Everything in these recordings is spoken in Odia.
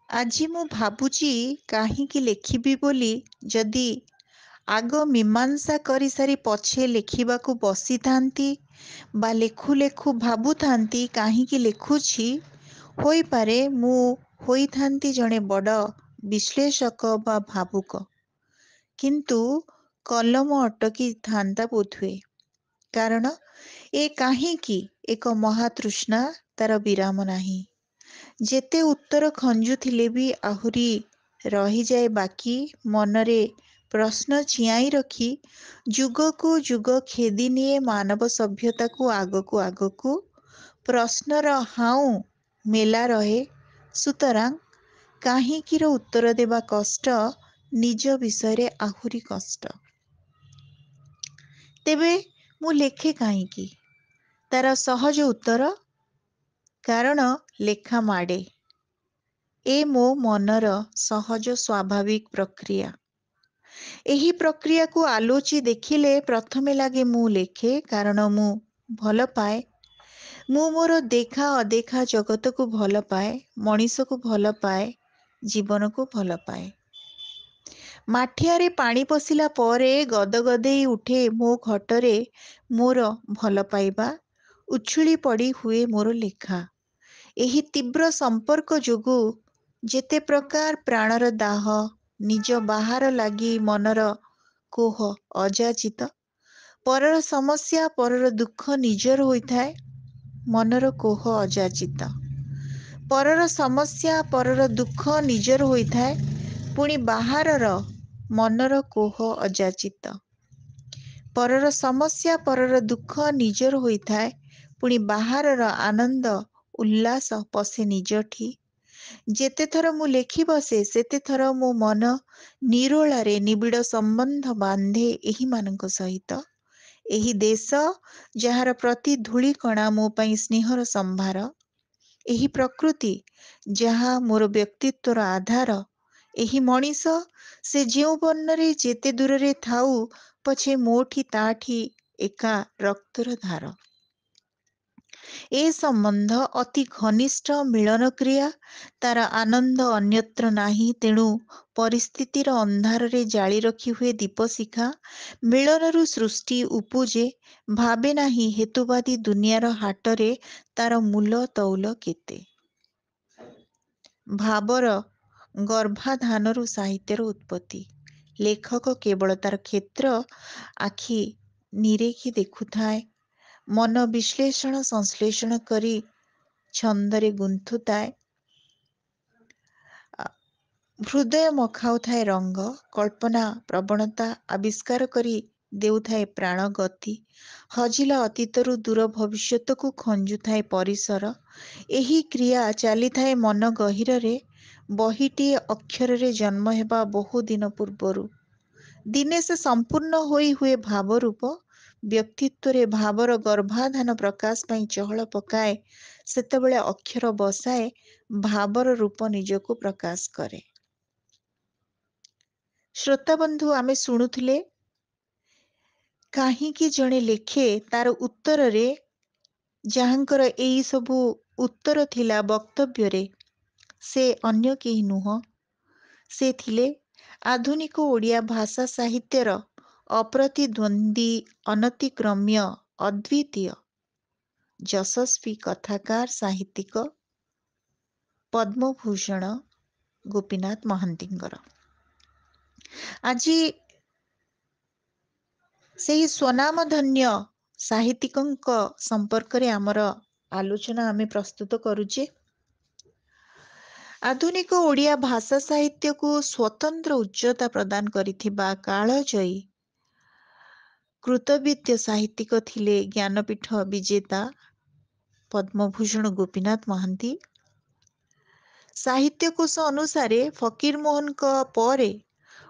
ଆଜି ମୁଁ ଭାବୁଛି କାହିଁକି ଲେଖିବି ବୋଲି। ଯଦି ଆଗ ମୀମାଂସା କରିସାରି ପଛେ ଲେଖିବାକୁ ବସିଥାନ୍ତି ବା ଲେଖୁ ଲେଖୁ ଭାବୁଥାନ୍ତି କାହିଁକି ଲେଖୁଛି, ହୋଇପାରେ ମୁଁ ହୋଇଥାନ୍ତି ଜଣେ ବଡ଼ ବିଶ୍ଳେଷକ ବା ଭାବୁକ। କିନ୍ତୁ କଲମ ଅଟକିଥାନ୍ତା ବୋଧହୁଏ। କାରଣ ଏ କାହିଁକି ଏକ ମହାତୃଷ୍ଣା, ତାର ବିରାମ ନାହିଁ। ଯେତେ ଉତ୍ତର ଖଞ୍ଜୁଥିଲେ ବି ଆହୁରି ରହିଯାଏ ବାକି। ମନରେ ପ୍ରଶ୍ନ ଚିଆଇଁ ରଖି ଯୁଗକୁ ଯୁଗ ଖେଦି ନିଏ ମାନବ ସଭ୍ୟତାକୁ ଆଗକୁ ଆଗକୁ। ପ୍ରଶ୍ନର ହାଉଁ ମେଲା ରହେ। ସୁତରାଂ କାହିଁକିର ଉତ୍ତର ଦେବା କଷ୍ଟ, ନିଜ ବିଷୟରେ ଆହୁରି କଷ୍ଟ। ତେବେ ମୁଁ ଲେଖେ କାହିଁକି? ତାର ସହଜ ଉତ୍ତର, କାରଣ ଲେଖା ମାଡ଼େ। ଏ ମୋ ମନର ସହଜ ସ୍ୱାଭାବିକ ପ୍ରକ୍ରିୟା। ଏହି ପ୍ରକ୍ରିୟାକୁ ଆଲୋଚି ଦେଖିଲେ ପ୍ରଥମେ ଲାଗେ ମୁଁ ଲେଖେ କାରଣ ମୁଁ ଭଲ ପାଏ। ମୁଁ ମୋର ଦେଖା ଅଦେଖା ଜଗତକୁ ଭଲ ପାଏ, ମଣିଷକୁ ଭଲ ପାଏ, ଜୀବନକୁ ଭଲ ପାଏ। ମାଠିଆରେ ପାଣି ପଶିଲା ପରେ ଗଦଗଦେଇ ଉଠେ ମୋ ଘଟରେ ମୋର ଭଲ ପାଇବା। ଉଛୁଳି ପଡ଼ି ହୁଏ ମୋର ଲେଖା। ଏହି ତୀବ୍ର ସମ୍ପର୍କ ଯୋଗୁଁ ଯେତେ ପ୍ରକାର ପ୍ରାଣର ଦାହ, ନିଜ ବାହାର ଲାଗି ମନର କୋହ ଅଯାଚିତ। ପରର ସମସ୍ୟା, ପରର ଦୁଃଖ ନିଜର ହୋଇଥାଏ, ମନର କୋହ ଅଯାଚିତ। ପରର ସମସ୍ୟା, ପରର ଦୁଃଖ ନିଜର ହୋଇଥାଏ, ପୁଣି ବାହାରର ମନର କୋହ ଅଯାଚିତ। ପରର ସମସ୍ୟା, ପରର ଦୁଃଖ ନିଜର ହୋଇଥାଏ, ପୁଣି ବାହାରର ଆନନ୍ଦ ଉଲ୍ଲାସ ପଶେ ନିଜଠି। ଯେତେଥର ମୁଁ ଲେଖି ବସେ, ସେତେଥର ମୋ ମନ ନିରୋଳାରେ ନିବିଡ଼ ସମ୍ବନ୍ଧ ବାନ୍ଧେ ଏହିମାନଙ୍କ ସହିତ। ଏହି ଦେଶ ଯାହାର ପ୍ରତି ଧୂଳିକଣା ମୋ ପାଇଁ ସ୍ନେହର ସମ୍ଭାର। ଏହି ପ୍ରକୃତି ଯାହା ମୋର ବ୍ୟକ୍ତିତ୍ୱର ଆଧାର। ଏହି ମଣିଷ, ସେ ଯେଉଁ ବର୍ଣ୍ଣରେ ଯେତେ ଦୂରରେ ଥାଉ ପଛେ ମୋଠି ତାଠି ଏକା ରକ୍ତର ଧାର। ଏ ସମ୍ବନ୍ଧ ଅତି ଘନିଷ୍ଠ ମିଳନକ୍ରିୟା। ତାର ଆନନ୍ଦ ଅନ୍ୟତ୍ର ନାହିଁ। ତେଣୁ ପରିସ୍ଥିତିର ଅନ୍ଧାରରେ ଜାଳି ରଖି ହୁଏ ଦୀପଶିଖା। ମିଳନରୁ ସୃଷ୍ଟି ଉପୁଜେ। ଭାବେ ନାହିଁ ହେତୁବାଦୀ ଦୁନିଆର ହାଟରେ ତାର ମୂଲ ତଉଲ କେତେ। ଭାବର ଗର୍ଭାଧାନରୁ ସାହିତ୍ୟର ଉତ୍ପତ୍ତି। ଲେଖକ କେବଳ ତାର କ୍ଷେତ୍ର ଆଖି ନିରେଖି ଦେଖୁଥାଏ। ମନ ବିଶ୍ଳେଷଣ ସଂଶ୍ଳେଷଣ କରି ଛନ୍ଦରେ ଗୁନ୍ଥୁଥାଏ। ହୃଦୟ ମଖାଉଥାଏ ରଙ୍ଗ, କଳ୍ପନା ପ୍ରବଣତା ଆବିଷ୍କାର କରି ଦେଉଥାଏ ପ୍ରାଣ ଗତି। ହଜିଲା ଅତୀତରୁ ଦୂର ଭବିଷ୍ୟତକୁ ଖଞ୍ଜୁଥାଏ ପରିସର। ଏହି କ୍ରିୟା ଚାଲିଥାଏ ମନ ଗହୀରରେ। ବହିଟିଏ ଅକ୍ଷରରେ ଜନ୍ମ ହେବା ବହୁ ଦିନ ପୂର୍ବରୁ। ଦିନେ ସେ ସମ୍ପୂର୍ଣ୍ଣ ହୋଇ ହୁଏ ଭାବରୂପ। ବ୍ୟକ୍ତିତ୍ୱରେ ଭାବର ଗର୍ଭାଧାନ ପ୍ରକାଶ ପାଇଁ ଚହଳ ପକାଏ। ସେତେବେଳେ ଅକ୍ଷର ବସାଏ, ଭାବର ରୂପ ନିଜକୁ ପ୍ରକାଶ କରେ। ଶ୍ରୋତାବନ୍ଧୁ, ଆମେ ଶୁଣୁଥିଲେ କାହିଁକି ଜଣେ ଲେଖେ, ତାର ଉତ୍ତରରେ ଯାହାଙ୍କର ଏଇ ସବୁ ଉତ୍ତର ଥିଲା ବକ୍ତବ୍ୟରେ, ସେ ଅନ୍ୟ କେହି ନୁହଁ। ସେ ଥିଲେ ଆଧୁନିକ ଓଡ଼ିଆ ଭାଷା ସାହିତ୍ୟର ଅପ୍ରତିଦ୍ୱନ୍ଦୀ, ଅନତିକ୍ରମ୍ୟ, ଅଦ୍ୱିତୀୟ, ଯଶସ୍ୱୀ କଥାକାର, ସାହିତ୍ୟିକ ପଦ୍ମଭୂଷଣ ଗୋପୀନାଥ ମହାନ୍ତିଙ୍କର। ଆଜି ସେହି ସ୍ୱନାମଧନ୍ୟ ସାହିତ୍ୟିକଙ୍କ ସମ୍ପର୍କରେ ଆମର ଆଲୋଚନା ଆମେ ପ୍ରସ୍ତୁତ କରୁଛେ। ଆଧୁନିକ ଓଡ଼ିଆ ଭାଷା ସାହିତ୍ୟକୁ ସ୍ୱତନ୍ତ୍ର ଉଚ୍ଚତା ପ୍ରଦାନ କରିଥିବା କାଳଜୟୀ କୃତବିଦ୍ୟ ସାହିତ୍ୟିକ ଥିଲେ ଜ୍ଞାନପୀଠ ବିଜେତା ପଦ୍ମଭୂଷଣ ଗୋପୀନାଥ ମହାନ୍ତି। ସାହିତ୍ୟକୋଷ ଅନୁସାରେ ଫକୀରମୋହନଙ୍କ ପରେ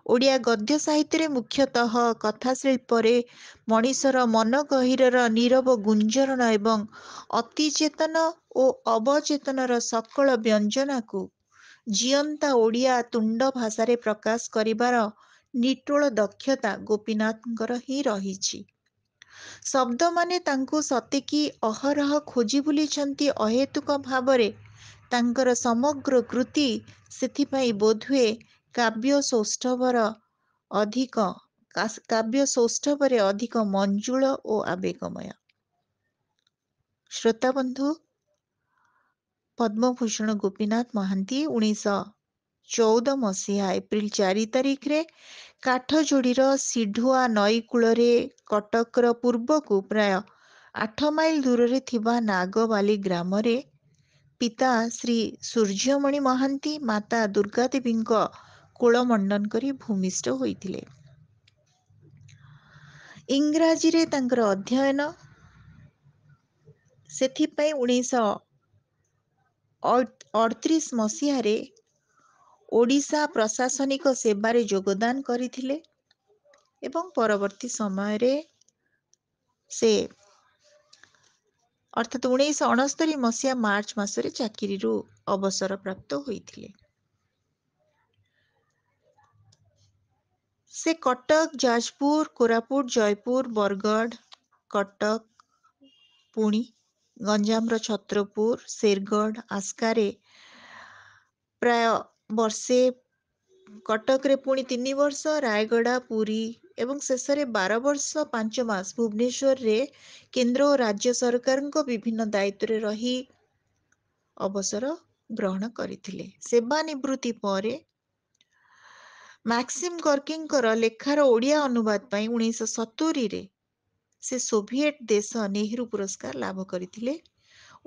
ଓଡ଼ିଆ ଗଦ୍ୟ ସାହିତ୍ୟରେ ମୁଖ୍ୟତଃ କଥାଶିଳ୍ପରେ ମଣିଷର ମନ ଗହୀରର ନୀରବ ଗୁଞ୍ଜରଣ ଏବଂ ଅତିଚେତନ ଓ ଅବଚେତନର ସକଳ ବ୍ୟଞ୍ଜନାକୁ ଜିଅନ୍ତା ଓଡ଼ିଆ ତୁଣ୍ଡ ଭାଷାରେ ପ୍ରକାଶ କରିବାର ନିଟୋଳ ଦକ୍ଷତା ଗୋପୀନାଥଙ୍କର ହିଁ ରହିଛି। ଶବ୍ଦମାନେ ତାଙ୍କୁ ସତେକି ଅହରହ ଖୋଜି ବୁଲିଛନ୍ତି ଅହେତୁକ ଭାବରେ। ତାଙ୍କର ସମଗ୍ର କୃତି ସେଥିପାଇଁ ବୋଧହୁଏ କାବ୍ୟ ସୌଷ୍ଠବରେ ଅଧିକ ମଞ୍ଜୁଳ ଓ ଆବେଗମୟ। ଶ୍ରୋତାବନ୍ଧୁ, ପଦ୍ମଭୂଷଣ ଗୋପୀନାଥ ମହାନ୍ତି 1914 ମସିହା ଏପ୍ରିଲ 4 ତାରିଖରେ କାଠଯୋଡ଼ିର ସିଢୁଆ ନଈ କୂଳରେ କଟକର ପୂର୍ବକୁ ପ୍ରାୟ 8 ମାଇଲ ଦୂରରେ ଥିବା ନାଗବାଲି ଗ୍ରାମରେ ପିତା ଶ୍ରୀ ସୂର୍ଯ୍ୟମଣି ମହାନ୍ତି ମାତା ଦୁର୍ଗାଦେବୀଙ୍କ କୋଳମଣ୍ଡନ କରି ଭୂମିଷ୍ଠ ହୋଇଥିଲେ। ଇଂରାଜୀରେ ତାଙ୍କର ଅଧ୍ୟୟନ, ସେଥିପାଇଁ 1938 ମସିହାରେ ଓଡ଼ିଶା ପ୍ରଶାସନିକ ସେବାରେ ଯୋଗଦାନ କରିଥିଲେ ଏବଂ ପରବର୍ତ୍ତୀ ସମୟରେ ସେ ଅର୍ଥାତ୍ 1969 ମସିହା ମାର୍ଚ୍ଚ ମାସରେ ଚାକିରିରୁ ଅବସରପ୍ରାପ୍ତ ହୋଇଥିଲେ। ସେ କଟକ, ଯାଜପୁର, କୋରାପୁଟ, ଜୟପୁର, ବରଗଡ଼, କଟକ, ପୁଣି ଗଞ୍ଜାମର ଛତ୍ରପୁର, ଶେରଗଡ଼, ଆସ୍କାରେ ପ୍ରାୟ ବର୍ଷେ, କଟକରେ ପୁଣି 3 ବର୍ଷ, ରାୟଗଡ଼ା, ପୁରୀ ଏବଂ ଶେଷରେ 12 ବର୍ଷ 5 ମାସ ଭୁବନେଶ୍ୱରରେ କେନ୍ଦ୍ର ଓ ରାଜ୍ୟ ସରକାରଙ୍କ ବିଭିନ୍ନ ଦାୟିତ୍ୱରେ ରହି ଅବସର ଗ୍ରହଣ କରିଥିଲେ। ସେବାନିବୃତ୍ତି ପରେ ମାକ୍ସିମ୍ ଗର୍କିଙ୍କର ଲେଖାର ଓଡ଼ିଆ ଅନୁବାଦ ପାଇଁ 1970ରେ ସେ ସୋଭିଏଟ୍ ଦେଶ ନେହେରୁ ପୁରସ୍କାର ଲାଭ କରିଥିଲେ।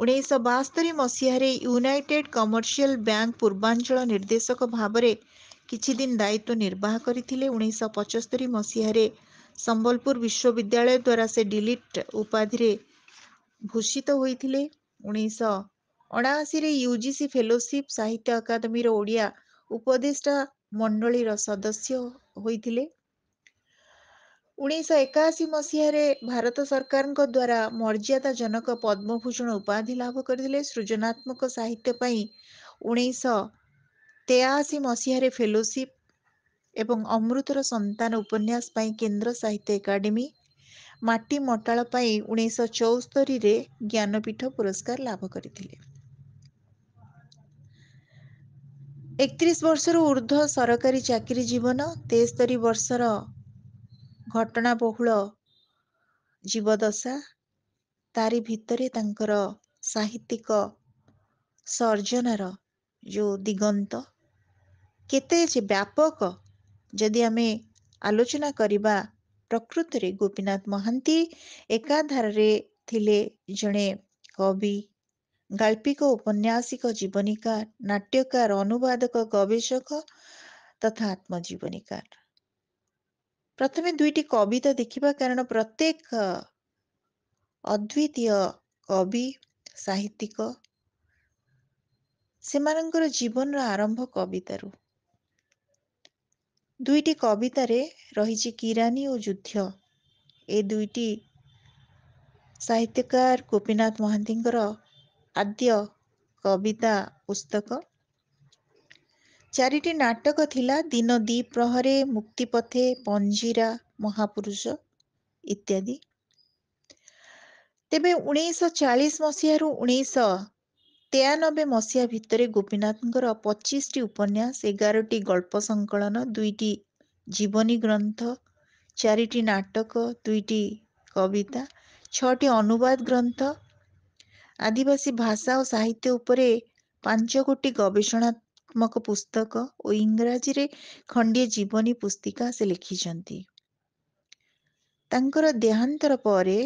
1972 ମସିହାରେ ୟୁନାଇଟେଡ୍ କମର୍ସିଆଲ ବ୍ୟାଙ୍କ ପୂର୍ବାଞ୍ଚଳ ନିର୍ଦ୍ଦେଶକ ଭାବରେ କିଛି ଦିନ ଦାୟିତ୍ୱ ନିର୍ବାହ କରିଥିଲେ। 1975 ମସିହାରେ ସମ୍ବଲପୁର ବିଶ୍ୱବିଦ୍ୟାଳୟ ଦ୍ୱାରା ସେ ଡିଲିଟ୍ ଉପାଧିରେ ଭୂଷିତ ହୋଇଥିଲେ। 1979ରେ ୟୁଜିସି ଫେଲୋସିପ୍, ସାହିତ୍ୟ ଅକାଦେମୀର ଓଡ଼ିଆ ଉପଦେଷ୍ଟା ମଣ୍ଡଳୀର ସଦସ୍ୟ ହୋଇଥିଲେ। 1981 ମସିହାରେ ଭାରତ ସରକାରଙ୍କ ଦ୍ୱାରା ମର୍ଯ୍ୟାଦାଜନକ ପଦ୍ମଭୂଷଣ ଉପାଧି ଲାଭ କରିଥିଲେ। ସୃଜନାତ୍ମକ ସାହିତ୍ୟ ପାଇଁ 1983 ମସିହାରେ ଫେଲୋସିପ୍ ଏବଂ ଅମୃତର ସନ୍ତାନ ଉପନ୍ୟାସ ପାଇଁ କେନ୍ଦ୍ର ସାହିତ୍ୟ ଏକାଡେମୀ, ମାଟି ମଟାଳ ପାଇଁ 1974ରେ ଜ୍ଞାନପୀଠ ପୁରସ୍କାର ଲାଭ କରିଥିଲେ। 31 ବର୍ଷରୁ ଉର୍ଦ୍ଧ୍ୱ ସରକାରୀ ଚାକିରି ଜୀବନ, 73 ବର୍ଷର ଘଟଣାବହୁଳ ଜୀବଦଶା, ତାରି ଭିତରେ ତାଙ୍କର ସାହିତ୍ୟିକ ସର୍ଜନାର ଯେଉଁ ଦିଗନ୍ତ କେତେ ଯେ ବ୍ୟାପକ, ଯଦି ଆମେ ଆଲୋଚନା କରିବା, ପ୍ରକୃତରେ ଗୋପୀନାଥ ମହାନ୍ତି ଏକାଧାରରେ ଥିଲେ ଜଣେ କବି, ଗାଳ୍ପିକ, ଔପନ୍ୟାସିକ, ଜୀବନୀକାର, ନାଟ୍ୟକାର, ଅନୁବାଦକ, ଗବେଷକ ତଥା ଆତ୍ମଜୀବନୀକାର। ପ୍ରଥମେ 2ଟି କବିତା ଦେଖିବା, କାରଣ ପ୍ରତ୍ୟେକ ଅଦ୍ୱିତୀୟ କବି, ସାହିତ୍ୟିକ ସେମାନଙ୍କର ଜୀବନର ଆରମ୍ଭ କବିତାରୁ। 2ଟି କବିତାରେ ରହିଛି କିରାନୀ ଓ ଯୁଦ୍ଧ। ଏ 2ଟି ସାହିତ୍ୟକାର ଗୋପୀନାଥ ମହାନ୍ତିଙ୍କର ଆଦ୍ୟ କବିତା ପୁସ୍ତକ। 4ଟି ନାଟକ ଥିଲା, ଦିନ ଦ୍ୱିପ୍ରହରେ, ମୁକ୍ତିପଥେ, ପଞ୍ଜିରା, ମହାପୁରୁଷ ଇତ୍ୟାଦି। ତେବେ 1940 ମସିହାରୁ 1993 ମସିହା ଭିତରେ ଗୋପୀନାଥଙ୍କର 25ଟି ଉପନ୍ୟାସ, 11ଟି ଗଳ୍ପ ସଂକଳନ, 2ଟି ଜୀବନୀ ଗ୍ରନ୍ଥ, 4ଟି ନାଟକ, 2ଟି କବିତା, 6ଟି ଅନୁବାଦ ଗ୍ରନ୍ଥ, ଆଦିବାସୀ ଭାଷା ଓ ସାହିତ୍ୟ ଉପରେ 5ଗୋଟି ଗବେଷଣାତ୍ମକ ପୁସ୍ତକ ଓ ଇଂରାଜୀରେ ଖଣ୍ଡିଏ ଜୀବନୀ ପୁସ୍ତିକା ସେ ଲେଖିଛନ୍ତି। ତାଙ୍କର ଦେହାନ୍ତର ପରେ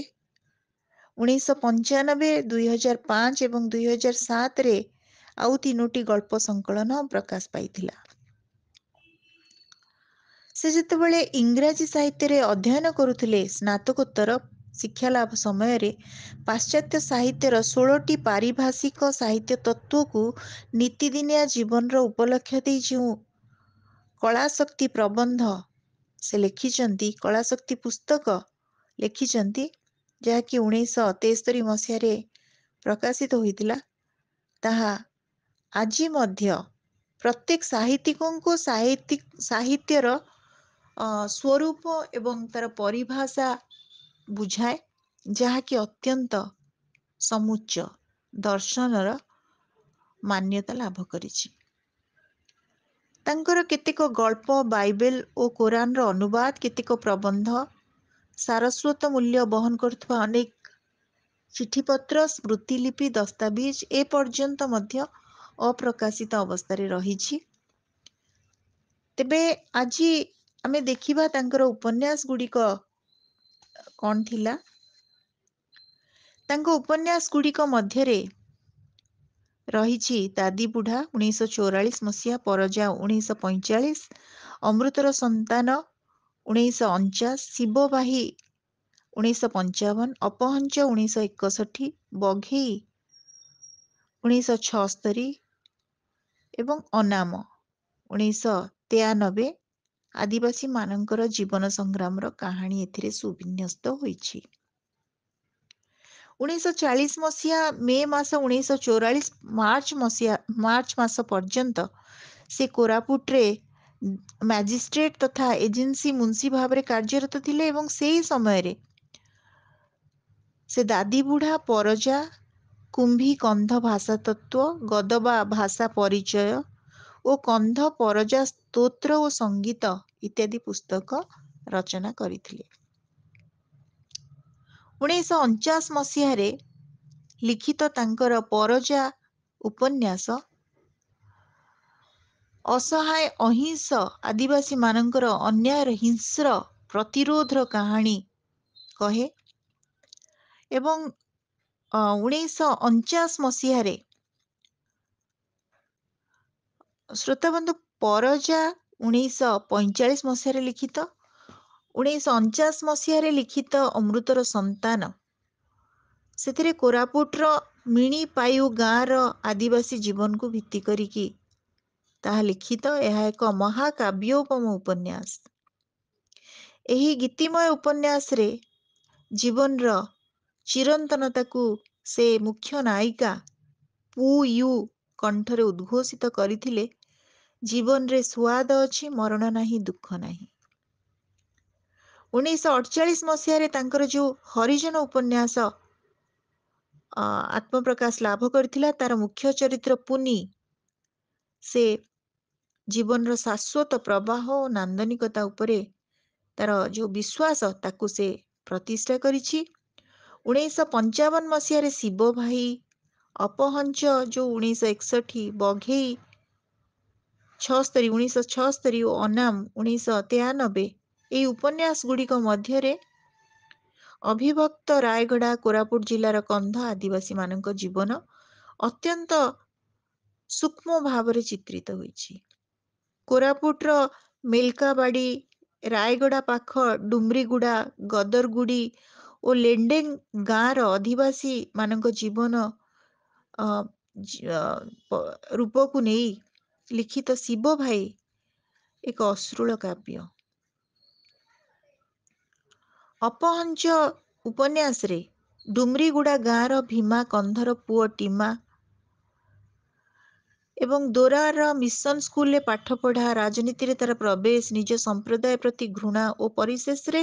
1995, 2005 ଏବଂ 2007ରେ ଆଉ 3ଟି ଗଳ୍ପ ସଂକଳନ ପ୍ରକାଶ ପାଇଥିଲା। ସେ ଯେତେବେଳେ ଇଂରାଜୀ ସାହିତ୍ୟରେ ଅଧ୍ୟୟନ କରୁଥିଲେ, ସ୍ନାତକୋତ୍ତର ଶିକ୍ଷାଲାଭ ସମୟରେ ପାଶ୍ଚାତ୍ୟ ସାହିତ୍ୟର 16ଟି ପାରିଭାଷିକ ସାହିତ୍ୟ ତତ୍ତ୍ୱକୁ ନୀତିଦିନିଆ ଜୀବନର ଉପଲକ୍ଷ୍ୟ ଦେଇ ଯେଉଁ କଳାଶକ୍ତି ପ୍ରବନ୍ଧ ସେ ଲେଖିଛନ୍ତି, କଳାଶକ୍ତି ପୁସ୍ତକ ଲେଖିଛନ୍ତି, ଯାହାକି 1973 ମସିହାରେ ପ୍ରକାଶିତ ହୋଇଥିଲା, ତାହା ଆଜି ମଧ୍ୟ ପ୍ରତ୍ୟେକ ସାହିତ୍ୟିକଙ୍କୁ ସାହିତ୍ୟର ସ୍ୱରୂପ ଏବଂ ତାର ପରିଭାଷା ବୁଝାଏ, ଯାହାକି ଅତ୍ୟନ୍ତ ସମୁଚ୍ଚ ଦର୍ଶନର ମାନ୍ୟତା ଲାଭ କରିଛି। ତାଙ୍କର କେତେକ ଗଳ୍ପ, ବାଇବେଲ ଓ କୋରାନର ଅନୁବାଦ, କେତେକ ପ୍ରବନ୍ଧ, ସାରସ୍ୱତ ମୂଲ୍ୟ ବହନ କରୁଥିବା ଅନେକ ଚିଠିପତ୍ର, ସ୍ମୃତିଲିପି, ଦସ୍ତାବିଜ ଏ ପର୍ଯ୍ୟନ୍ତ ମଧ୍ୟ ଅପ୍ରକାଶିତ ଅବସ୍ଥାରେ ରହିଛି। ତେବେ ଆଜି ଆମେ ଦେଖିବା ତାଙ୍କର ଉପନ୍ୟାସ ଗୁଡ଼ିକ କ'ଣ ଥିଲା। ତାଙ୍କ ଉପନ୍ୟାସ ଗୁଡ଼ିକ ମଧ୍ୟରେ ରହିଛି ଦାଦି ବୁଢ଼ା 1944 ମସିହା, ପରଜା 1945, ଅମୃତର ସନ୍ତାନ 1949, ଶିବବାହୀ 1955, ଅପହଞ୍ଚ 1961, ବଘେଇ 1976 ଏବଂ ଅନାମ 1993 ଆଦିବାସୀ ମାନଙ୍କର ଜୀବନ ସଂଗ୍ରାମର କାହାଣୀ ଏଥିରେ ସୁବିନ୍ୟସ୍ତ ହୋଇଛି। 1940 ମସିହା ମେ ମାସ 1944 ମାର୍ଚ୍ଚ ମାସ ପର୍ଯ୍ୟନ୍ତ ସେ କୋରାପୁଟରେ ମ୍ୟାଜିଷ୍ଟ୍ରେଟ ତଥା ଏଜେନ୍ସି ମୁନ୍ସି ଭାବରେ କାର୍ଯ୍ୟରତ ଥିଲେ ଏବଂ ସେହି ସମୟରେ ସେ ଦାଦି ବୁଢ଼ା, ପରଜା, କୁମ୍ଭୀ କନ୍ଧ ଭାଷା ତତ୍ତ୍ୱ, ଗଦବା ଭାଷା ପରିଚୟ ଓ କନ୍ଧ ପରଜା ସ୍ତୋତ୍ର ଓ ସଙ୍ଗୀତ ଇତ୍ୟାଦି ପୁସ୍ତକ ରଚନା କରିଥିଲେ। 1949 ମସିହାରେ ଲିଖିତ ତାଙ୍କର ପରଜା ଉପନ୍ୟାସ ଅସହାୟ ଅହିଂସ ଆଦିବାସୀ ମାନଙ୍କର ଅନ୍ୟାୟର ହିଂସ୍ର ପ୍ରତିରୋଧର କାହାଣୀ କହେ ଏବଂ 1949 ମସିହାରେ ଶ୍ରୋତାବନ୍ଧୁ ପରଜା 1945 ମସିହାରେ ଲିଖିତ, 1949 ମସିହାରେ ଲିଖିତ ଅମୃତର ସନ୍ତାନ, ସେଥିରେ କୋରାପୁଟର ମିଣିପାୟୁ ଗାଁର ଆଦିବାସୀ ଜୀବନକୁ ଭିତ୍ତି କରିକି ତାହା ଲିଖିତ। ଏହା ଏକ ମହାକାବ୍ୟୋପମ ଉପନ୍ୟାସ। ଏହି ଗୀତିମୟ ଉପନ୍ୟାସରେ ଜୀବନର ଚିରନ୍ତନତାକୁ ସେ ମୁଖ୍ୟ ନାୟିକା ପୁ ୟୁ କଣ୍ଠରେ ଉଦ୍ଘୋଷିତ କରିଥିଲେ। ଜୀବନରେ ସୁଆଦ ଅଛି, ମରଣ ନାହିଁ, ଦୁଃଖ ନାହିଁ। 1948 ମସିହାରେ ତାଙ୍କର ଯେଉଁ ହରିଜନ ଉପନ୍ୟାସ ଆତ୍ମପ୍ରକାଶ ଲାଭ କରିଥିଲା, ତାର ମୁଖ୍ୟ ଚରିତ୍ର ପୁନି ସେ ଜୀବନର ଶାଶ୍ୱତ ପ୍ରବାହ ଓ ନାନ୍ଦନିକତା ଉପରେ ତାର ଯେଉଁ ବିଶ୍ୱାସ ତାକୁ ସେ ପ୍ରତିଷ୍ଠା କରିଛି। 1955 ମସିହାରେ ଶିବ ଭାଇ, ଅପହଞ୍ଚ ଯେଉଁ 1961, ବଘେଇ 1976 ଓ ଅନାମ 1993 ଏହି ଉପନ୍ୟାସ ଗୁଡ଼ିକ ମଧ୍ୟରେ ଅବିଭକ୍ତ ରାୟଗଡ଼ା କୋରାପୁଟ ଜିଲ୍ଲାର କନ୍ଧ ଆଦିବାସୀମାନଙ୍କ ଜୀବନ ଅତ୍ୟନ୍ତ ସୂକ୍ଷ୍ମ ଭାବରେ ଚିତ୍ରିତ ହୋଇଛି। କୋରାପୁଟର ମିଲ୍କାବାଡ଼ି, ରାୟଗଡ଼ା ପାଖ ଡୁମ୍ରିଗୁଡ଼ା, ଗଦରଗୁଡ଼ି ଓ ଲେଣ୍ଡେଙ୍ଗ ଗାଁର ଅଧିବାସୀ ମାନଙ୍କ ଜୀବନ ରୂପକୁ ନେଇ ଲିଖିତ ଶିବ ଭାଇ ଏକ ଅଶ୍ରୁଳ କାବ୍ୟ। ଅପହଞ୍ଚ ଉପନ୍ୟାସରେ ଡୁମ୍ରିଗୁଡ଼ା ଗାଁର ଭୀମା କନ୍ଧର ପୁଅ ଟିମା ଏବଂ ଦୋରାର ମିଶନ ସ୍କୁଲରେ ପାଠ ପଢ଼ା, ରାଜନୀତିରେ ତାର ପ୍ରବେଶ, ନିଜ ସମ୍ପ୍ରଦାୟ ପ୍ରତି ଘୃଣା ଓ ପରିଶେଷରେ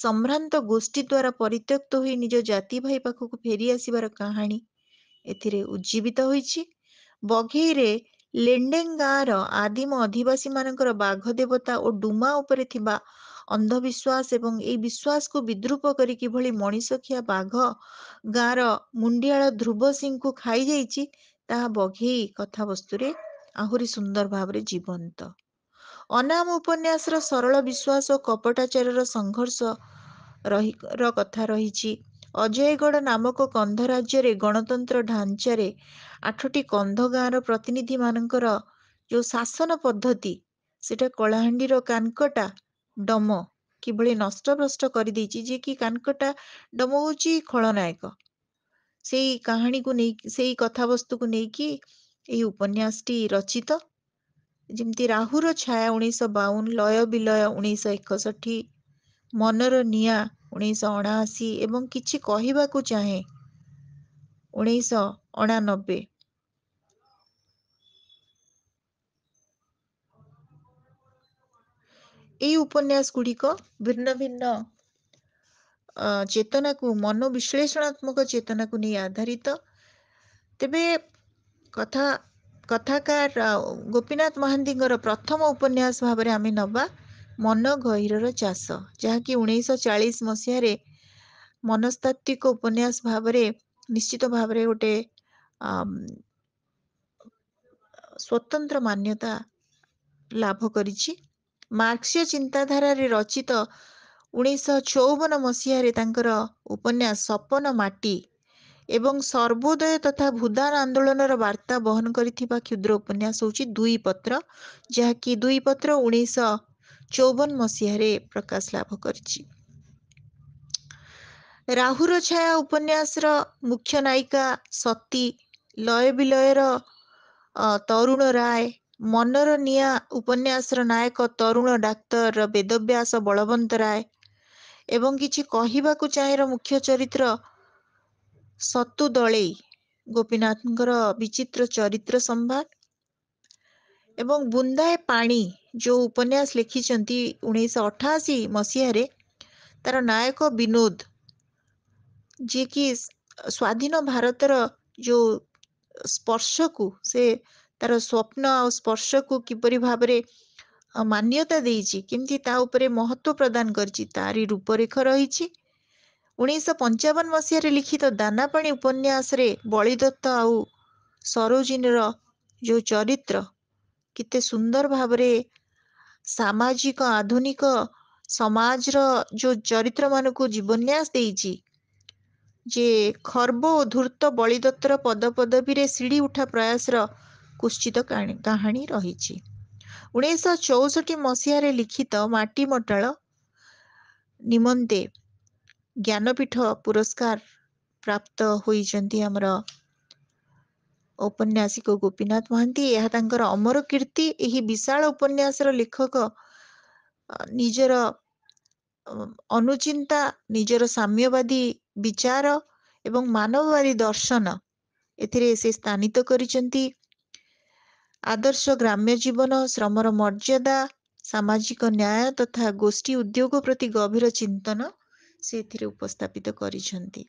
ସମ୍ଭ୍ରାନ୍ତ ଗୋଷ୍ଠୀ ଦ୍ୱାରା ପରିତ୍ୟକ୍ତ ହୋଇ ନିଜ ଜାତି ଭାଇ ପାଖକୁ ଫେରି ଆସିବାର କାହାଣୀ ଏଥିରେ ଉଜ୍ଜୀବିତ ହୋଇଛି। ବଘେଇରେ ଲେଣ୍ଡେଙ୍ଗ ଗାଁର ଆଦିମ ଅଧିବାସୀ ମାନଙ୍କର ବାଘ ଦେବତା ଓ ଡୁମା ଉପରେ ଥିବା ଅନ୍ଧବିଶ୍ୱାସ ଏବଂ ଏହି ବିଶ୍ୱାସକୁ ବିଦ୍ରୂପ କରି କିଭଳି ମଣିଷଖିଆ ବାଘ ଗାଁର ମୁଣ୍ଡିଆଳ ଧ୍ରୁବ ସିଂଙ୍କୁ ଖାଇଯାଇଛି, ତାହା ବଘେଇ କଥାବସ୍ତୁରେ ଆହୁରି ସୁନ୍ଦର ଭାବରେ ଜୀବନ୍ତ। ଅନାମ ଉପନ୍ୟାସର ସରଳ ବିଶ୍ୱାସ ଓ କପଟାଚାରର ସଂଘର୍ଷ କଥା ରହିଛି। ଅଜୟଗଡ଼ ନାମକ କନ୍ଧ ରାଜ୍ୟରେ ଗଣତନ୍ତ୍ର ଢାଞ୍ଚାରେ 8ଟି କନ୍ଧ ଗାଁର ପ୍ରତିନିଧି ମାନଙ୍କର ଯେଉଁ ଶାସନ ପଦ୍ଧତି ସେଟା କଳାହାଣ୍ଡିର କାନକଟା ଡମ କିଭଳି ନଷ୍ଟଭ୍ରଷ୍ଟ କରିଦେଇଛି, ଯେ କି କାନକଟା ଡମ ହେଉଛି ଖଳନାୟକ। ସେଇ କାହାଣୀକୁ ନେଇ, ସେଇ କଥାବସ୍ତୁକୁ ନେଇକି ଏହି ଉପନ୍ୟାସଟି ରଚିତ। ଯେମିତି ରାହୁର ଛାୟା 1952, ଲୟ ବିଲୟ 1961, ମନର ନିଆଁ 1979 ଏବଂ କିଛି କହିବାକୁ ଚାହେଁ 1989। ଏହି ଉପନ୍ୟାସ ଗୁଡ଼ିକ ଭିନ୍ନ ଭିନ୍ନ ଚେତନାକୁ, ମନୋବିଶ୍ଳେଷଣାତ୍ମକ ଚେତନାକୁ ନେଇ ଆଧାରିତ। ତେବେ କଥା कथाकार गोपीनाथ महांतीଙ୍କର प्रथम उपन्यास भाବରେ ଆମେ ନବା मन गहिरर चाष, जहाँकि 1940 मसीह मनस्तात्विक उपन्यास भाବରେ निश्चित भाବରେ गोटे स्वतंत्र मान्यता लाभ करिछि। मार्क्सीय चिंताधारारे रचित 1954 मसीह तांकर उपन्यास सपन माटी एवं सर्वोदय तथा भूदान आंदोलनर वार्ता बहन करिथिबा क्षुद्र उपन्यास होछि दुई पत्र, जहाँकि दुई पत्र 1954 मसीह प्रकाश लाभ करिछि। राहुर छाया उपन्यास मुख्य नायिका सती, लय विलयर तरुण राय, मनर निया उपन्यास नायक तरुण डाक्तर वेदव्यास बलवंत राय एवं किछि कहिबाकु चाहेर मुख्य चरित्र सतु दलई गोपीनाथंकर विचित्र चरित्र संभार एवं बुंदाए पानी जो उपन्यास लिखिछंती 1988 मसीह तार नायक विनोद, जे कि स्वाधीन भारतर जो स्पर्श को से तार स्वप्न और स्पर्श को किपरि भाबरे मान्यता देइछि, किमती ता उपरे महत्व प्रदान करछि, तारी रूपरेख रहिछि। 1955 मसीह लिखित दानापाणी उपन्यास रे बलिदत्त आउ सरोजिनीर जो चरित्र किते सुंदर भावरे सामाजिक आधुनिक समाज जो चरित्र मान को जीवन्यास देइछि, जे खर्ब और धूर्त बलिदत्तर पद पदवी रे सीढ़ी उठा प्रयास कुश्चित कहानी रही। 1964 मसीह लिखित माटी मटाल निमंते ज्ञानपीठ पुरस्कार प्राप्त होइचंती हमर औपन्यासिक गोपीनाथ महांती। यह तांकर अमर कीर्ति। एही विशाल उपन्यास लेखक निजर अनुचिंता, निजर साम्यवादी विचार एवं मानववादी दर्शन एथिरे से स्थानित करिसंती। आदर्श ग्राम्य जीवन, श्रमर मर्यादा, सामाजिक न्याय तथा गोष्ठी उद्योग प्रति गभीर चिंतन से एथिरे उपस्थापित करिसंती।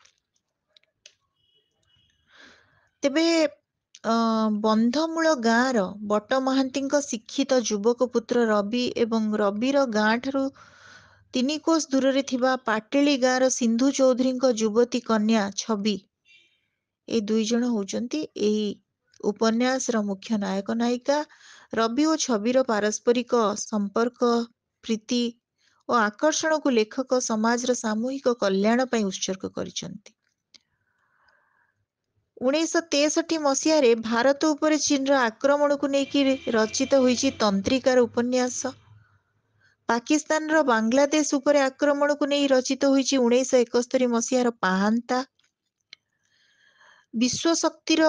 तेबे बंधमूल गाँवर बट महांती शिक्षित युवक पुत्र रवि एवं रविर गाँ ठारू 3 कोस दूर रे थिबा पाटेली गाँवर सिंधु चौधरी युवती कन्या छवि, ए दुई जण होचंती एही उपन्यास मुख्य नायक नायिका। रवि और छविर पारस्परिक संपर्क, प्रीति और आकर्षण को लेखक समाज सामूहिक कल्याण पई उत्सर्ग करिसंती। 1963 मसीह भारत उपर चीन आक्रमण को लेकिन रचित होइछि तंत्रिकार उपन्यास। पाकिस्तान बांग्लादेश उपर आक्रमण को नहीं रचित होइछि 1971 मसीहार पाहांता। विश्व शक्तिर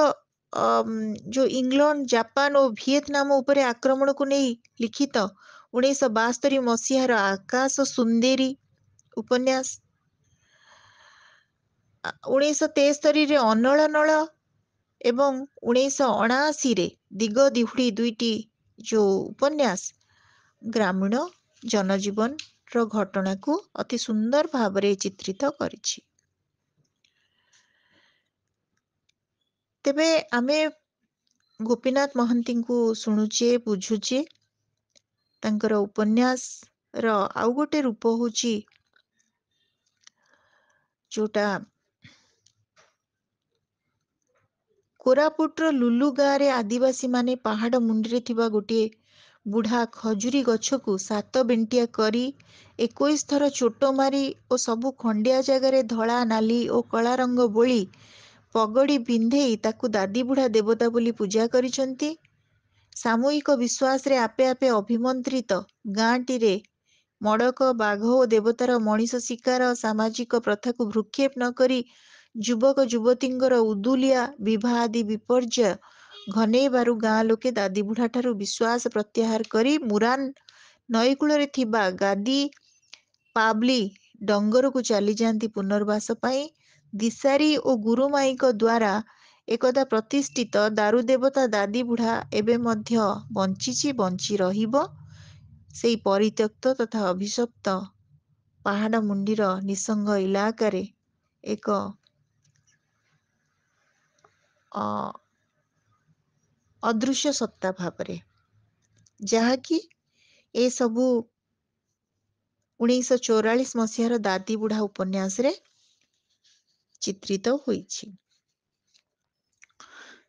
जो इंग्लैंड, जापान और वियतनाम उपर आक्रमण को नहीं लिखित 1972 मसीहार आकाश सुंदेरी उपन्यास। 1973 अनल नल एवं 1979 दिग दिहुड़ी दुईटी जो उपन्यास ग्रामीण जनजीवन घटना को अति सुंदर भावरे चित्रित करिछि। तेबे आमे गोपीनाथ महांती को शुणुचे, बुझुचे। तांकर उपन्यास आउ गोटे रूप होची जोटा कोरापुटर लुलु गाँव रे आदिवासी माने पहाड़ मुंडी थिबा गोटे बुढ़ा खजुरी गछ को 7 बेंटिया करी 21 थर चोट मारी और सबु खंडिया जगार धला नाली और कला रंग बोली पगड़ी पिंधेई ताकू दादी बुढ़ा देवता बोली पूजा करिसंती। सामूहिक विश्वास रे आपे आपे अभिमंत्रित गाँटी रे मड़क, बाघ और देवतार मनीष शिकार सामाजिक प्रथा को भ्रुक्षेप न करी युवक युवतींकर उदुलिया विवाह आदि विपर्जय घनेबारु गाँ लोके दादी बुढ़ा ठारू विश्वास प्रत्याहार करी मुरान नईकूल रे थिबा गादी पाबली डंगर को चली जाती पुनर्वास पाई। दिशारी और गुरुमाई द्वारा एकदा प्रतिष्ठित दारू देवता दादी बुढ़ा एबे मध्य बंचिछि, बंची रहिबो। सेई परित्यक्त तथा अभिशप्त पहाड़ मुंडीर निसंग इलाका रे एक ଅଦୃଶ୍ୟ ସତ୍ତା ଭାବରେ, ଯାହାକି ଏସବୁ 1944 ମସିହାର ଦାଦି ବୁଢ଼ା ଉପନ୍ୟାସରେ ଚିତ୍ରିତ ହୋଇଛି।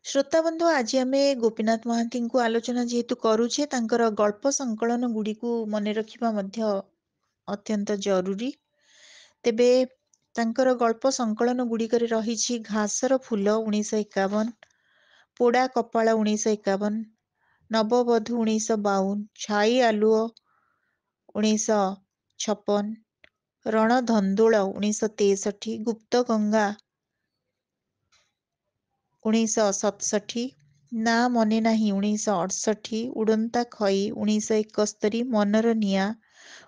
ଶ୍ରୋତାବନ୍ଧୁ, ଆଜି ଆମେ ଗୋପୀନାଥ ମହାନ୍ତିଙ୍କୁ ଆଲୋଚନା ଯେହେତୁ କରୁଛେ, ତାଙ୍କର ଗଳ୍ପ ସଂକଳନ ଗୁଡ଼ିକୁ ମନେ ରଖିବା ମଧ୍ୟ ଅତ୍ୟନ୍ତ ଜରୁରୀ। ତେବେ ତାଙ୍କର ଗଳ୍ପ ସଂକଳନ ଗୁଡ଼ିକରେ ରହିଛି ଘାସର ଫୁଲ 1951, ପୋଡ଼ା କପାଳ 1951, ନବବଧୂ 1952, ଛାଇ ଆଲୁଅ 1956, ରଣଧନ୍ଦୋଳ 1963, ଗୁପ୍ତଗଙ୍ଗା 1967, ନା ମନେ ନାହିଁ 1968, ଉଡ଼ନ୍ତା ଖଇ 1971, ମନର ନିଆଁ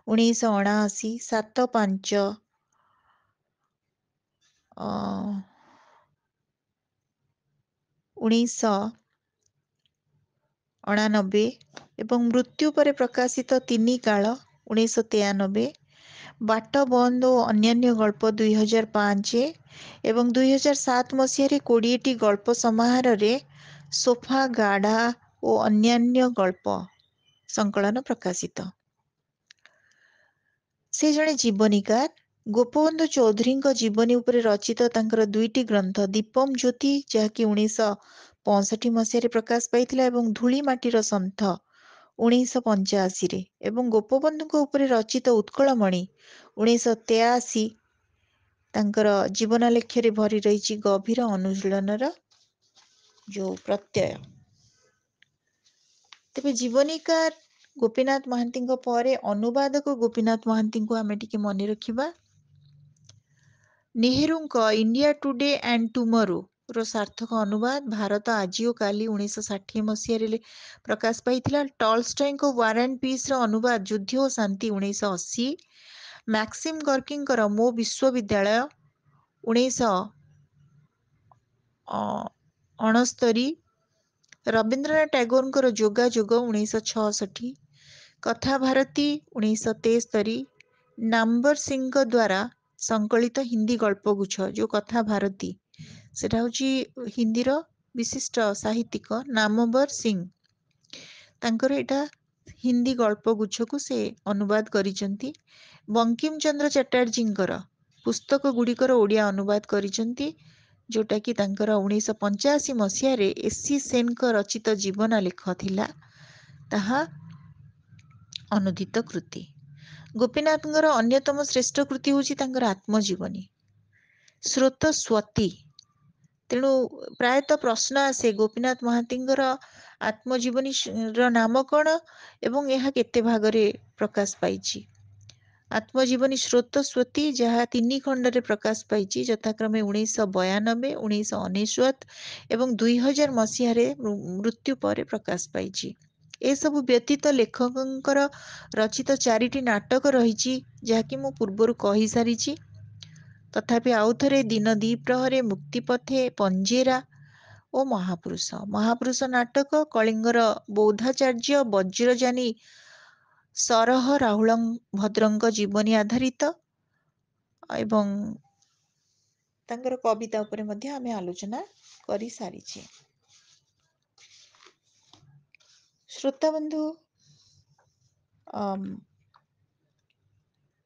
1979, ସାତ ପାଞ୍ଚ 1989 ଏବଂ ମୃତ୍ୟୁ ପରେ ପ୍ରକାଶିତ ତିନି କାଳ 1993, ବାଟ ବନ୍ଦ ଓ ଅନ୍ୟାନ୍ୟ ଗଳ୍ପ 2005 ଏବଂ 2007 ମସିହାରେ 20ଟି ଗଳ୍ପ ସମାହାରରେ ସୋଫା ଗାଢା ଓ ଅନ୍ୟାନ୍ୟ ଗଳ୍ପ ସଂକଳନ ପ୍ରକାଶିତ। ସେ ଜଣେ ଜୀବନୀକାର। ଗୋପବନ୍ଧୁ ଚୌଧୁରୀଙ୍କ ଜୀବନୀ ଉପରେ ରଚିତ ତାଙ୍କର 2ଟି ଗ୍ରନ୍ଥ ଦୀପମ୍ ଜ୍ୟୋତି, ଯାହାକି 1965 ମସିହାରେ ପ୍ରକାଶ ପାଇଥିଲା, ଏବଂ ଧୂଳି ମାଟିର ସନ୍ଥ 1985ରେ, ଏବଂ ଗୋପବନ୍ଧୁଙ୍କ ଉପରେ ରଚିତ ଉତ୍କଳମଣି 1983। ତାଙ୍କର ଜୀବନ ଲେଖ୍ୟରେ ଭରି ରହିଛି ଗଭୀର ଅନୁଶୀଳନର ଯୋଉ ପ୍ରତ୍ୟୟ। ତେବେ ଜୀବନୀକାର ଗୋପୀନାଥ ମହାନ୍ତିଙ୍କ ପରେ ଅନୁବାଦକ ଗୋପୀନାଥ ମହାନ୍ତିଙ୍କୁ ଆମେ ଟିକେ ମନେ ରଖିବା। ନେହେରୁଙ୍କ ଇଣ୍ଡିଆ ଟୁଡେ ଆଣ୍ଡ ଟୁମରୋ ର ସାର୍ଥକ ଅନୁବାଦ ଭାରତ ଆଜି ଓ କାଲି 1960 ମସିହାରେ ପ୍ରକାଶ ପାଇଥିଲା। ଟଲଷ୍ଟୟଙ୍କ ୱାର୍ ଆଣ୍ଡ ପିସ୍‌ର ଅନୁବାଦ ଯୁଦ୍ଧ ଓ ଶାନ୍ତି 1980, ମ୍ୟାକ୍ସିମ୍ ଗର୍କିଙ୍କର ମୋ ବିଶ୍ୱବିଦ୍ୟାଳୟ 1969, ରବୀନ୍ଦ୍ରନାଥ ଟାଗୋରଙ୍କର ଯୋଗାଯୋଗ 1966, କଥାଭାରତୀ 1973, ନାମବର ସିଂଙ୍କ ଦ୍ୱାରା ସଂକଳିତ ହିନ୍ଦୀ ଗଳ୍ପଗୁଚ୍ଛ ଯୋଉ କଥାଭାରତୀ, ସେଟା ହଉଛି ହିନ୍ଦୀର ବିଶିଷ୍ଟ ସାହିତ୍ୟିକ ନାମବର ସିଂ, ତାଙ୍କର ଏଇଟା ହିନ୍ଦୀ ଗଳ୍ପଗୁଚ୍ଛକୁ ସେ ଅନୁବାଦ କରିଛନ୍ତି। ବଙ୍କିମ ଚନ୍ଦ୍ର ଚାଟାର୍ଜୀଙ୍କର ପୁସ୍ତକ ଗୁଡ଼ିକର ଓଡ଼ିଆ ଅନୁବାଦ କରିଛନ୍ତି, ଯୋଉଟାକି ତାଙ୍କର 1985 ମସିହାରେ ଏସି ସେନଙ୍କ ରଚିତ ଜୀବନାଲେଖ ଥିଲା, ତାହା ଅନୁଦିତ କୃତି। ଗୋପୀନାଥଙ୍କର ଅନ୍ୟତମ ଶ୍ରେଷ୍ଠ କୃତି ହେଉଛି ତାଙ୍କର ଆତ୍ମଜୀବନୀ ସ୍ରୋତସ୍ୱତୀ। ତେଣୁ ପ୍ରାୟତଃ ପ୍ରଶ୍ନ ଆସେ ଗୋପୀନାଥ ମହାନ୍ତିଙ୍କର ଆତ୍ମଜୀବନୀର ନାମ କ'ଣ ଏବଂ ଏହା କେତେ ଭାଗରେ ପ୍ରକାଶ ପାଇଛି। ଆତ୍ମଜୀବନୀ ସ୍ରୋତସ୍ୱତୀ, ଯାହା 3 ଖଣ୍ଡରେ ପ୍ରକାଶ ପାଇଛି, ଯଥାକ୍ରମେ 1992, 1999 ଏବଂ 2000 ମସିହାରେ ମୃତ୍ୟୁ ପରେ ପ୍ରକାଶ ପାଇଛି। ଏସବୁ ବ୍ୟତୀତ ଲେଖକଙ୍କର ରଚିତ 4ଟି ନାଟକ ରହିଛି, ଯାହାକି ମୁଁ ପୂର୍ବରୁ କହିସାରିଛି। ତଥାପି ଆଉଥରେ ଦିନ ଦ୍ୱିପ୍ରହରେ, ମୁକ୍ତିପଥେ, ପଞ୍ଜେରା ଓ ମହାପୁରୁଷ। ମହାପୁରୁଷ ନାଟକ କଳିଙ୍ଗର ବୌଦ୍ଧାଚାର୍ଯ୍ୟ ବଜ୍ରଯାନୀ ସରହ ରାହୁଳ ଭଦ୍ରଙ୍କ ଜୀବନୀ ଆଧାରିତ, ଏବଂ ତାଙ୍କର କବିତା ଉପରେ ମଧ୍ୟ ଆମେ ଆଲୋଚନା କରିସାରିଛେ। ଶ୍ରୋତାବନ୍ଧୁ,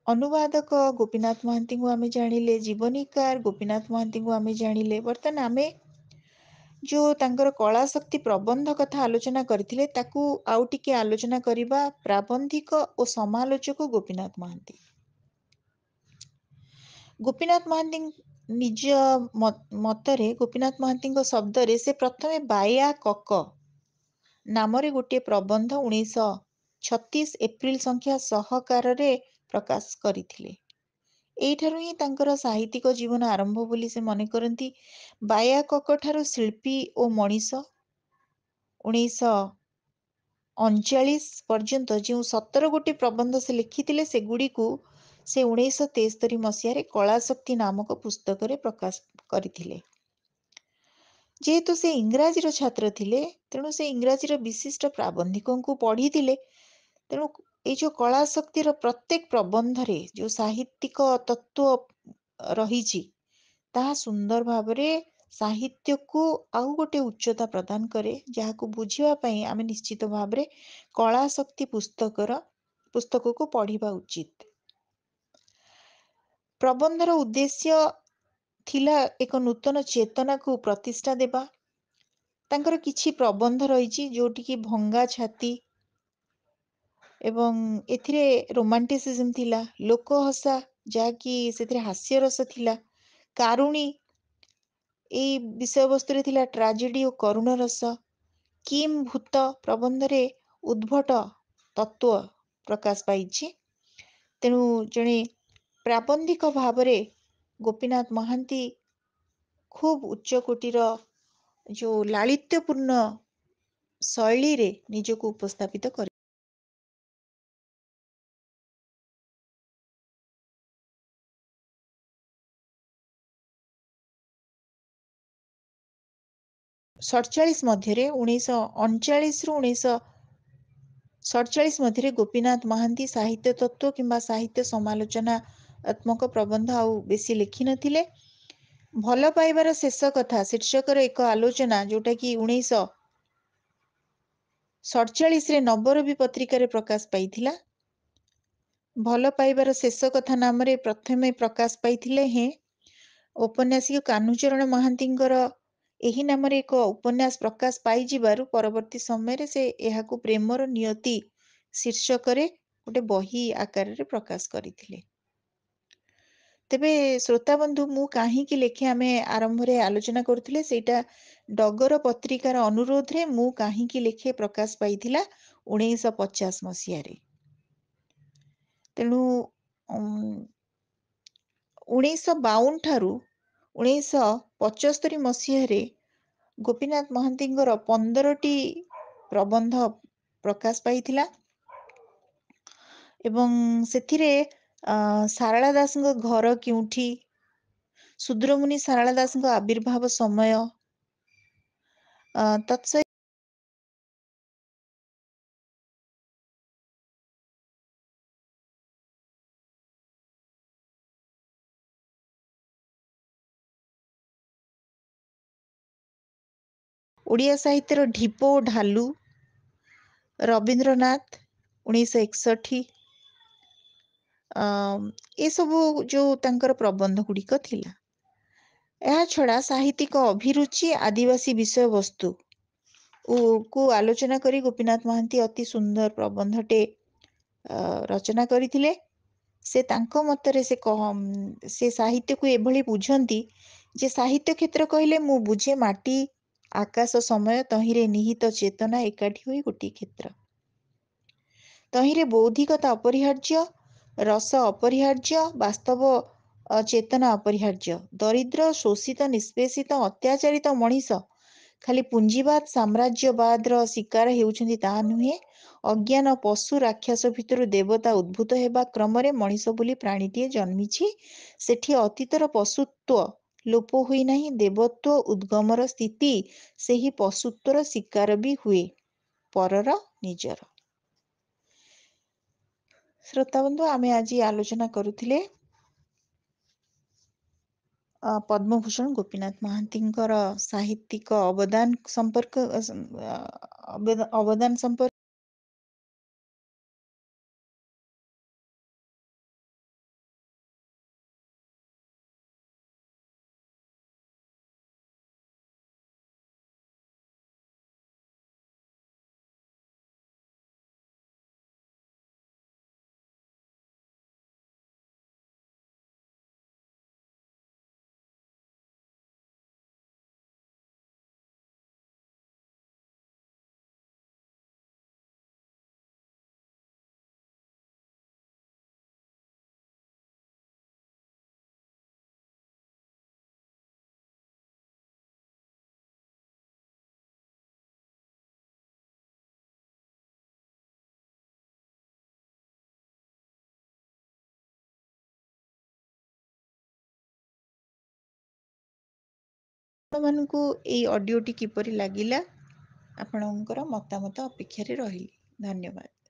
ଅନୁବାଦକ ଗୋପୀନାଥ ମହାନ୍ତିଙ୍କୁ ଆମେ ଜାଣିଲେ, ଜୀବନୀକାର ଗୋପୀନାଥ ମହାନ୍ତିଙ୍କୁ ଆମେ ଜାଣିଲେ। ବର୍ତ୍ତମାନ ଆମେ ଯୋଉ ତାଙ୍କର କଳାଶକ୍ତି ପ୍ରବନ୍ଧ କଥା ଆଲୋଚନା କରିଥିଲେ, ତାକୁ ଆଉ ଟିକେ ଆଲୋଚନା କରିବା। ପ୍ରାବନ୍ଧିକ ଓ ସମାଲୋଚକ ଗୋପୀନାଥ ମହାନ୍ତି। ଗୋପୀନାଥ ମହାନ୍ତି ନିଜ ମତରେ, ଗୋପୀନାଥ ମହାନ୍ତିଙ୍କ ଶବ୍ଦରେ, ସେ ପ୍ରଥମେ ବାୟା କକ ନାମରେ ଗୋଟିଏ ପ୍ରବନ୍ଧ 1936 ଏପ୍ରିଲ ସଂଖ୍ୟା ସହକାରରେ ପ୍ରକାଶ କରିଥିଲେ। ଏଇଠାରୁ ହିଁ ତାଙ୍କର ସାହିତ୍ୟିକ ଜୀବନ ଆରମ୍ଭ ବୋଲି ସେ ମନେ କରନ୍ତି। ବାୟା କକ ଠାରୁ ଶିଳ୍ପୀ ଓ ମଣିଷ 1939 ପର୍ଯ୍ୟନ୍ତ ଯେଉଁ 17 ଗୋଟି ପ୍ରବନ୍ଧ ସେ ଲେଖିଥିଲେ, ସେଗୁଡ଼ିକୁ ସେ 1973 ମସିହାରେ କଳାଶକ୍ତି ନାମକ ପୁସ୍ତକରେ ପ୍ରକାଶ କରିଥିଲେ। ଯେହେତୁ ସେ ଇଂରାଜୀର ଛାତ୍ର ଥିଲେ, ତେଣୁ ସେ ଇଂରାଜୀର ବିଶିଷ୍ଟ ପ୍ରାବନ୍ଧିକଙ୍କୁ ପଢ଼ିଥିଲେ। ତେଣୁ ଏଇ ଯୋଉ କଳାଶକ୍ତିର ପ୍ରତ୍ୟେକ ପ୍ରବନ୍ଧରେ ଯୋଉ ସାହିତ୍ୟିକ ତତ୍ତ୍ୱ ରହିଛି, ତାହା ସୁନ୍ଦର ଭାବରେ ସାହିତ୍ୟକୁ ଆଉ ଗୋଟେ ଉଚ୍ଚତା ପ୍ରଦାନ କରେ, ଯାହାକୁ ବୁଝିବା ପାଇଁ ଆମେ ନିଶ୍ଚିତ ଭାବରେ କଳାଶକ୍ତି ପୁସ୍ତକକୁ ପଢ଼ିବା ଉଚିତ। ପ୍ରବନ୍ଧର ଉଦ୍ଦେଶ୍ୟ ଥିଲା ଏକ ନୂତନ ଚେତନାକୁ ପ୍ରତିଷ୍ଠା ଦେବା। ତାଙ୍କର କିଛି ପ୍ରବନ୍ଧ ରହିଛି ଯୋଉଠିକି ଭଙ୍ଗା ଛାତି ଏବଂ ଏଥିରେ ରୋମାଣ୍ଟିସିଜମ ଥିଲା, ଲୋକହସା ଯାହାକି ସେଥିରେ ହାସ୍ୟରସ ଥିଲା, କାରୁଣୀ ଏଇ ବିଷୟବସ୍ତୁରେ ଥିଲା ଟ୍ରାଜେଡି ଓ କରୁଣ ରସ, କିମ୍ ଭୂତ ପ୍ରବନ୍ଧରେ ଉଦ୍ଭଟ ତତ୍ତ୍ୱ ପ୍ରକାଶ ପାଇଛି। ତେଣୁ ଜଣେ ପ୍ରାବନ୍ଧିକ ଭାବରେ ଗୋପୀନାଥ ମହାନ୍ତି ଖୁବ ଉଚ୍ଚ କୋଟିର ଯୋଉ ଲାଳିତ୍ୟପୂର୍ଣ୍ଣ ଶୈଳୀରେ ନିଜକୁ ଉପସ୍ଥାପିତ କରି ମଧ୍ୟରେ 1939ରୁ 1947 ମଧ୍ୟରେ ଗୋପୀନାଥ ମହାନ୍ତି ସାହିତ୍ୟ ତତ୍ତ୍ୱ କିମ୍ବା ସାହିତ୍ୟ ସମାଲୋଚନାତ୍ମକ ପ୍ରବନ୍ଧ ଆଉ ବେଶୀ ଲେଖିନଥିଲେ। ଭଲ ପାଇବାର ଶେଷ କଥା ଶୀର୍ଷକର ଏକ ଆଲୋଚନା ଯୋଉଟାକି 1947ରେ ନବରବି ପତ୍ରିକାରେ ପ୍ରକାଶ ପାଇଥିଲା। ଭଲ ପାଇବାର ଶେଷ କଥା ନାମରେ ପ୍ରଥମେ ପ୍ରକାଶ ପାଇଥିଲେ ଔପନ୍ୟାସିକ କାହ୍ନୁଚରଣ ମହାନ୍ତିଙ୍କର ଏହି ନାମରେ ଏକ ଉପନ୍ୟାସ ପ୍ରକାଶ ପାଇଯିବାରୁ ପରବର୍ତ୍ତୀ ସମୟରେ ସେ ଏହାକୁ ପ୍ରେମର ନିୟତି ଶୀର୍ଷକରେ ଗୋଟେ ବହି ଆକାରରେ ପ୍ରକାଶ କରିଥିଲେ। ତେବେ ଶ୍ରୋତାବନ୍ଧୁ, ମୁଁ କାହିଁକି ଲେଖେ ଆମେ ଆରମ୍ଭରେ ଆଲୋଚନା କରୁଥିଲେ, ସେଇଟା ଡଗର ପତ୍ରିକାର ଅନୁରୋଧରେ ମୁଁ କାହିଁକି ଲେଖେ ପ୍ରକାଶ ପାଇଥିଲା 1950 ମସିହାରେ। ତେଣୁ 1952 ଠାରୁ 1975 ମସିହାରେ ଗୋପୀନାଥ ମହାନ୍ତିଙ୍କର 15ଟି ପ୍ରବନ୍ଧ ପ୍ରକାଶ ପାଇଥିଲା ଏବଂ ସେଥିରେ ସାରଳା ଦାସଙ୍କ ଘର କେଉଁଠି, ଶୂଦ୍ରମୁନି ସାରଳା ଦାସଙ୍କ ଆବିର୍ଭାବ ସମୟ, ତତ୍ସହିତ ଓଡ଼ିଆ ସାହିତ୍ୟର ଢିପ ଓ ଢାଲୁ, ରବୀନ୍ଦ୍ରନାଥ 1961, ଏସବୁ ଯୋଉ ତାଙ୍କର ପ୍ରବନ୍ଧ ଗୁଡ଼ିକ ଥିଲା। ଏହା ଛଡ଼ା ସାହିତ୍ୟିକ ଅଭିରୁଚି, ଆଦିବାସୀ ବିଷୟବସ୍ତୁ କୁ ଆଲୋଚନା କରି ଗୋପୀନାଥ ମହାନ୍ତି ଅତି ସୁନ୍ଦର ପ୍ରବନ୍ଧଟେ ରଚନା କରିଥିଲେ। ସେ ତାଙ୍କ ମତରେ ସେ ସାହିତ୍ୟକୁ ଏଭଳି ବୁଝନ୍ତି ଯେ ସାହିତ୍ୟ କ୍ଷେତ୍ର କହିଲେ ମୁଁ ବୁଝେ ମାଟି, ଆକାଶ, ସମୟ, ତହିଁରେ ନିହିତ ଚେତନା ଏକାଠି ହୋଇ ଗୋଟିଏ କ୍ଷେତ୍ର। ତହିଁରେ ବୌଦ୍ଧିକତା ଅପରିହାର୍ଯ୍ୟ, ରସ ଅପରିହାର୍ଯ୍ୟ, ବାସ୍ତବ ଚେତନା ଅପରିହାର୍ଯ୍ୟ। ଦରିଦ୍ର, ଶୋଷିତ, ନିଷ୍ପେଷିତ, ଅତ୍ୟାଚାରିତ ମଣିଷ ଖାଲି ପୁଞ୍ଜିବାଦ ସାମ୍ରାଜ୍ୟବାଦର ଶିକାର ହେଉଛନ୍ତି ତାହା ନୁହେଁ। ଅଜ୍ଞାନ ପଶୁ ରାକ୍ଷସ ଭିତରୁ ଦେବତା ଉଦ୍ଭୂତ ହେବା କ୍ରମରେ ମଣିଷ ବୋଲି ପ୍ରାଣୀଟିଏ ଜନ୍ମିଛି। ସେଠି ଅତୀତର ପଶୁତ୍ୱ ଲୋପ ହୋଇନାହିଁ, ଦେବତ୍ୱ ଉଦ୍ଗମର ସ୍ଥିତି। ସେହି ପଶୁତ୍ୱର ଶିକାର ବି ହୁଏ, ପରର ନିଜର। ଶ୍ରୋତାବନ୍ଧୁ, ଆମେ ଆଜି ଆଲୋଚନା କରୁଥିଲେ ପଦ୍ମଭୂଷଣ ଗୋପୀନାଥ ମହାନ୍ତିଙ୍କର ସାହିତ୍ୟିକ ଅବଦାନ ସମ୍ପର୍କ ଆପଣମାନଙ୍କୁ ଏଇ ଅଡିଓଟି କିପରି ଲାଗିଲା, ଆପଣଙ୍କର ମତାମତ ଅପେକ୍ଷାରେ ରହିଲି। ଧନ୍ୟବାଦ।